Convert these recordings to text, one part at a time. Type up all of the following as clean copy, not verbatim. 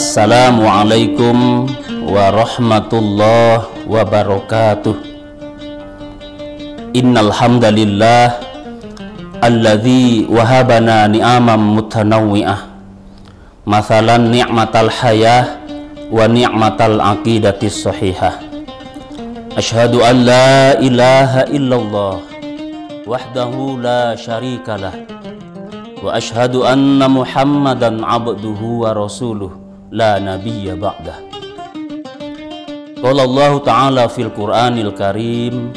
Assalamualaikum warahmatullahi wabarakatuh. Innal hamdalillah alladzi wahabana ni'amam mutanawwi'ah. Mathalan ni'matal hayah wa ni'matal aqidatis sahihah. Asyhadu an la ilaha illallah wahdahu la syarikalah wa asyhadu anna Muhammadan abduhu wa rasuluh la nabiyya ba'dah. Qala Allah Ta'ala fil Qur'anil Karim,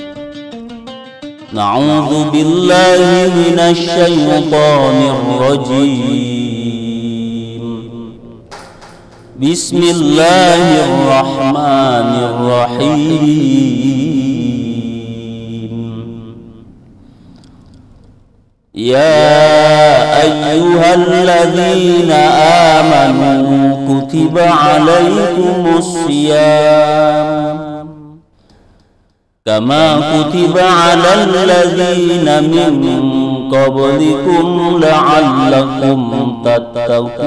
na'udzu billahi minasy syaithanir rajim. Bismillahirrahmanirrahim. Ya ayyuhalladzina amanu kutiba alaikumus syiyam kama kutiba alal ladzina min qablikum la'allakum tattaqun.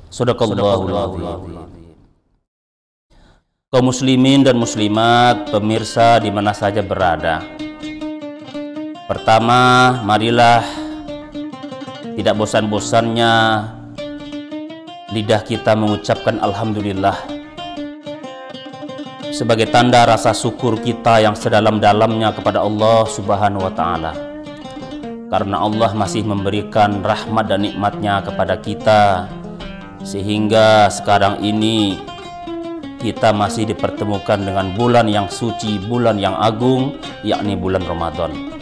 Shadaqallahul azim. Kaum muslimin dan muslimat, pemirsa di mana saja berada. Pertama, marilah tidak bosan-bosannya lidah kita mengucapkan alhamdulillah sebagai tanda rasa syukur kita yang sedalam-dalamnya kepada Allah Subhanahu wa Ta'ala, karena Allah masih memberikan rahmat dan nikmatnya kepada kita sehingga sekarang ini kita masih dipertemukan dengan bulan yang suci, bulan yang agung, yakni bulan Ramadan.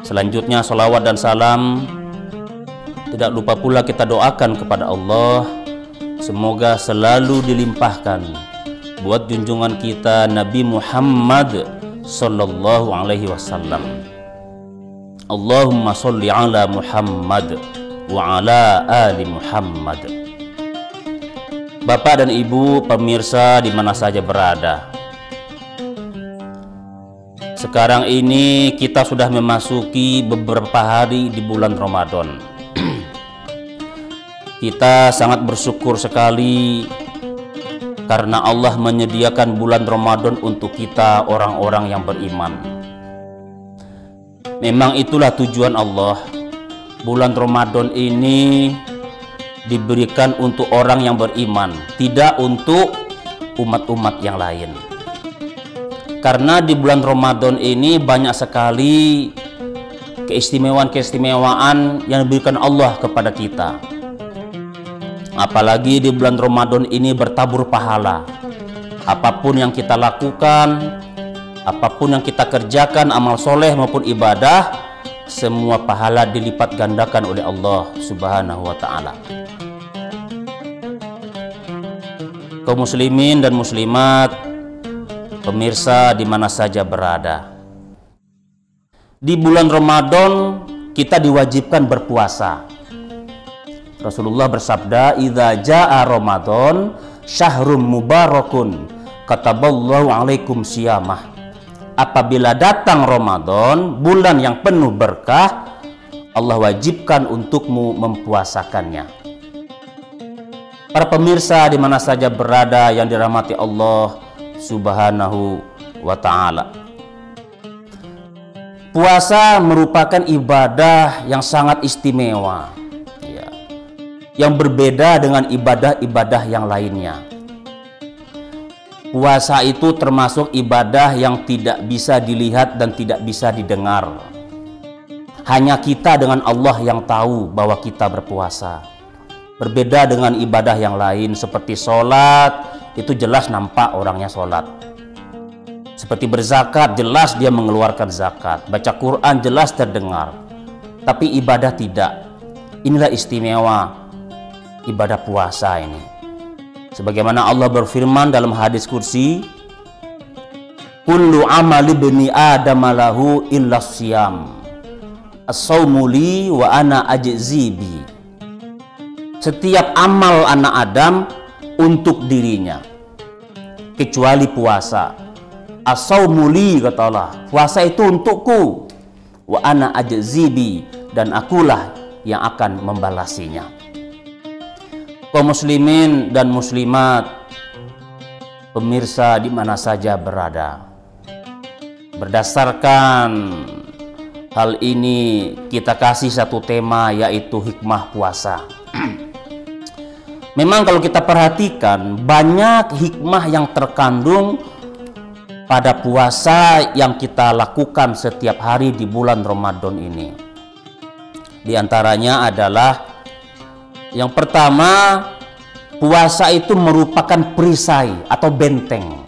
Selanjutnya salawat dan salam tidak lupa pula kita doakan kepada Allah, semoga selalu dilimpahkan buat junjungan kita Nabi Muhammad sallallahu alaihi wasallam. Allahumma sholli ala Muhammad wa ala ali Muhammad. Bapak dan Ibu pemirsa di mana saja berada, sekarang ini kita sudah memasuki beberapa hari di bulan Ramadan. Kita sangat bersyukur sekali karena Allah menyediakan bulan Ramadan untuk kita orang-orang yang beriman. Memang itulah tujuan Allah. Bulan Ramadan ini diberikan untuk orang yang beriman, tidak untuk umat-umat yang lain. Karena di bulan Ramadan ini banyak sekali keistimewaan-keistimewaan yang diberikan Allah kepada kita. Apalagi di bulan Ramadan ini bertabur pahala. Apapun yang kita lakukan, apapun yang kita kerjakan, amal soleh maupun ibadah, semua pahala dilipat gandakan oleh Allah Subhanahu wa Ta'ala. Kaum muslimin dan muslimat, pemirsa di mana saja berada, di bulan Ramadan kita diwajibkan berpuasa. Rasulullah bersabda, "Idza jaa Ramadan syahrun mubarakun kataballahu alaikum siyamah." Apabila datang Ramadan, bulan yang penuh berkah, Allah wajibkan untukmu mempuasakannya. Para pemirsa di mana saja berada yang dirahmati Allah Subhanahu wa Ta'ala, puasa merupakan ibadah yang sangat istimewa, ya, yang berbeda dengan ibadah-ibadah yang lainnya. Puasa itu termasuk ibadah yang tidak bisa dilihat dan tidak bisa didengar. Hanya kita dengan Allah yang tahu bahwa kita berpuasa. Berbeda dengan ibadah yang lain seperti sholat, itu jelas nampak orangnya sholat. Seperti berzakat, jelas dia mengeluarkan zakat. Baca Quran, jelas terdengar. Tapi ibadah tidak. Inilah istimewa ibadah puasa ini. Sebagaimana Allah berfirman dalam hadis kursi, kullu amali bani adam lahu illa siyam as-sawmu li wa ana ajzi bi. Setiap amal anak Adam untuk dirinya kecuali puasa. As-sawmu li, kata Allah, puasa itu untukku, wa ana ajzi bi, dan akulah yang akan membalasinya. Kaum muslimin dan muslimat, pemirsa di mana saja berada, berdasarkan hal ini kita kasih satu tema, yaitu hikmah puasa. Memang kalau kita perhatikan, banyak hikmah yang terkandung pada puasa yang kita lakukan setiap hari di bulan Ramadan ini. Di antaranya adalah yang pertama, puasa itu merupakan perisai atau benteng.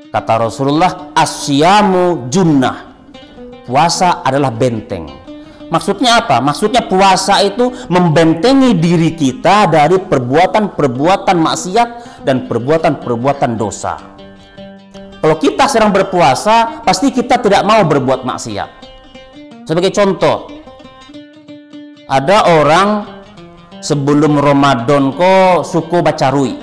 Kata Rasulullah, asyamu junnah. Puasa adalah benteng. Maksudnya apa? Maksudnya puasa itu membentengi diri kita dari perbuatan-perbuatan maksiat dan perbuatan-perbuatan dosa. Kalau kita sedang berpuasa, pasti kita tidak mau berbuat maksiat. Sebagai contoh, ada orang sebelum Ramadan kok suku bacarui.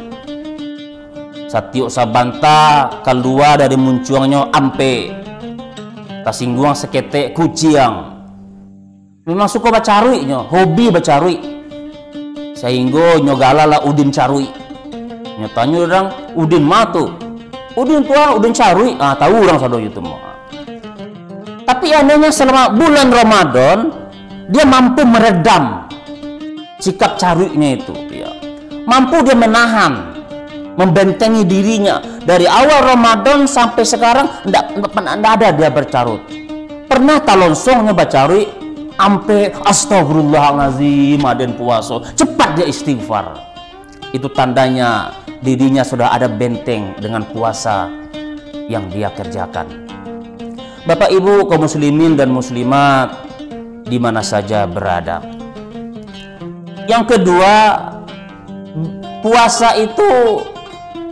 Satiuk sabanta keluar dari muncuangnya ampe. Tasingguang seketek kuciang. Memang suka bacarui nyo, hobi bacarui. Sehingga nyogala lah udin carui. Nyatanya orang udin matu. Udin tua, udin carui. Tahu orang sado itu mau. Tapi anehnya selama bulan Ramadan dia mampu meredam sikap caruinya itu. Ya. Mampu dia menahan, membentengi dirinya dari awal Ramadan sampai sekarang. Tidak ada dia bercarut. Pernah talonsongnya bacarui. Ampe astagfirullahaladzim aden puasa, cepat dia istighfar. Itu tandanya dirinya sudah ada benteng dengan puasa yang dia kerjakan. Bapak Ibu kaum muslimin dan muslimat di mana saja berada. Yang kedua, puasa itu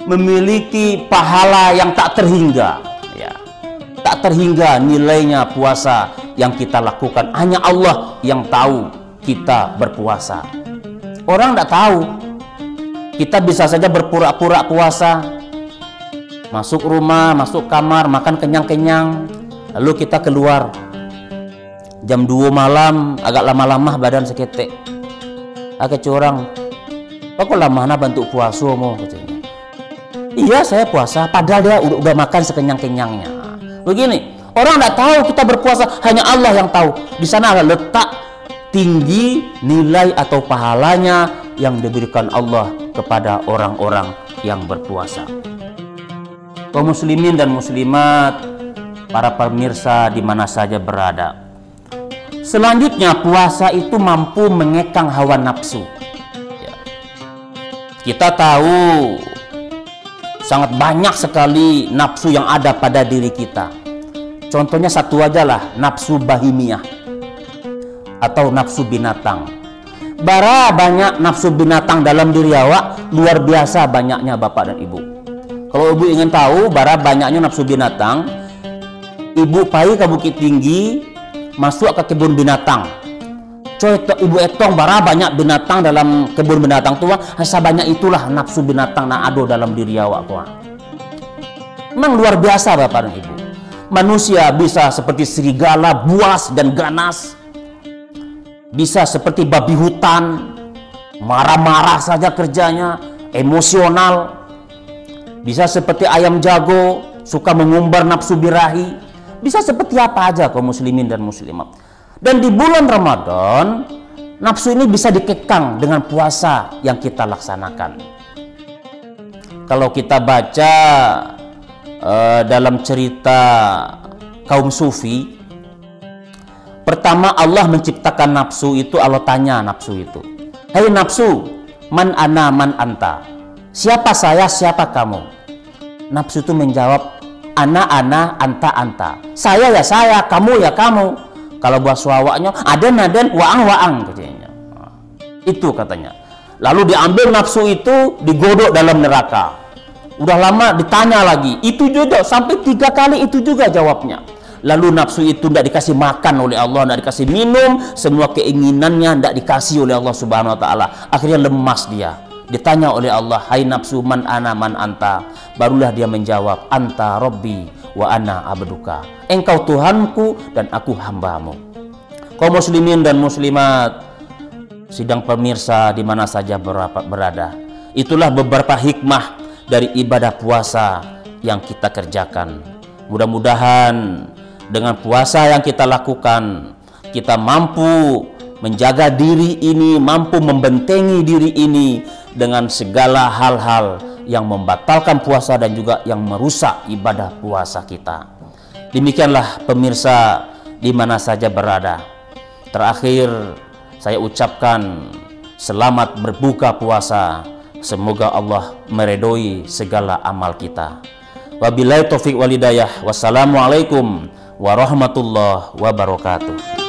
memiliki pahala yang tak terhingga. Ya, tak terhingga nilainya puasa yang kita lakukan. Hanya Allah yang tahu kita berpuasa. Orang tidak tahu. Kita bisa saja berpura-pura puasa, masuk rumah, masuk kamar, makan kenyang-kenyang, lalu kita keluar jam 2 malam, agak lama-lama badan seketek. Agak curang, kok lama-lama bantu puasa mau? Iya saya puasa, padahal dia udah makan sekenyang-kenyangnya. Begini, orang tidak tahu kita berpuasa, hanya Allah yang tahu. Di sana ada letak tinggi nilai atau pahalanya yang diberikan Allah kepada orang-orang yang berpuasa. Kaum muslimin dan muslimat, para pemirsa di mana saja berada. Selanjutnya, puasa itu mampu mengekang hawa nafsu. Ya. Kita tahu sangat banyak sekali nafsu yang ada pada diri kita. Contohnya satu aja lah, nafsu bahimiyah atau nafsu binatang. Bara banyak nafsu binatang dalam diri awak, luar biasa banyaknya Bapak dan Ibu. Kalau Ibu ingin tahu bara banyaknya nafsu binatang, Ibu pergi ke Bukit Tinggi, masuk ke kebun binatang. Ibu etong bara banyak binatang dalam kebun binatang tua, hanya banyak itulah nafsu binatang yang ada dalam diri awak kuah. Memang luar biasa Bapak dan Ibu. Manusia bisa seperti serigala, buas dan ganas. Bisa seperti babi hutan, marah-marah saja kerjanya, emosional. Bisa seperti ayam jago, suka mengumbar nafsu birahi. Bisa seperti apa aja kaum muslimin dan muslimat. Dan di bulan Ramadan, nafsu ini bisa dikekang dengan puasa yang kita laksanakan. Kalau kita baca dalam cerita kaum sufi, pertama Allah menciptakan nafsu itu, Allah tanya nafsu itu, "Hai nafsu, man ana man anta?" Siapa saya, siapa kamu? Nafsu itu menjawab, "Ana, anta, anta." Saya ya saya, kamu ya kamu. Kalau bahasa awaknya, aden, waang, katanya. Itu katanya. Lalu diambil nafsu itu, digodok dalam neraka. Udah lama ditanya lagi, itu juga sampai 3 kali itu juga jawabnya. Lalu nafsu itu tidak dikasih makan oleh Allah, tidak dikasih minum, semua keinginannya tidak dikasih oleh Allah Subhanahu Wa Taala. Akhirnya lemas dia. Ditanya oleh Allah, "Hai nafsu, man ana man anta?" Barulah dia menjawab, "Anta Rabbi wa ana abduka." Engkau Tuhanku dan aku hambamu. Kaum muslimin dan muslimat, sidang pemirsa di mana saja berada. Itulah beberapa hikmah dari ibadah puasa yang kita kerjakan. Mudah-mudahan dengan puasa yang kita lakukan, kita mampu menjaga diri ini, mampu membentengi diri ini dengan segala hal-hal yang membatalkan puasa dan juga yang merusak ibadah puasa kita. Demikianlah pemirsa di mana saja berada. Terakhir, saya ucapkan selamat berbuka puasa. Semoga Allah meridhoi segala amal kita. Wabillahi taufiq wal hidayah. Wassalamualaikum warahmatullahi wabarakatuh.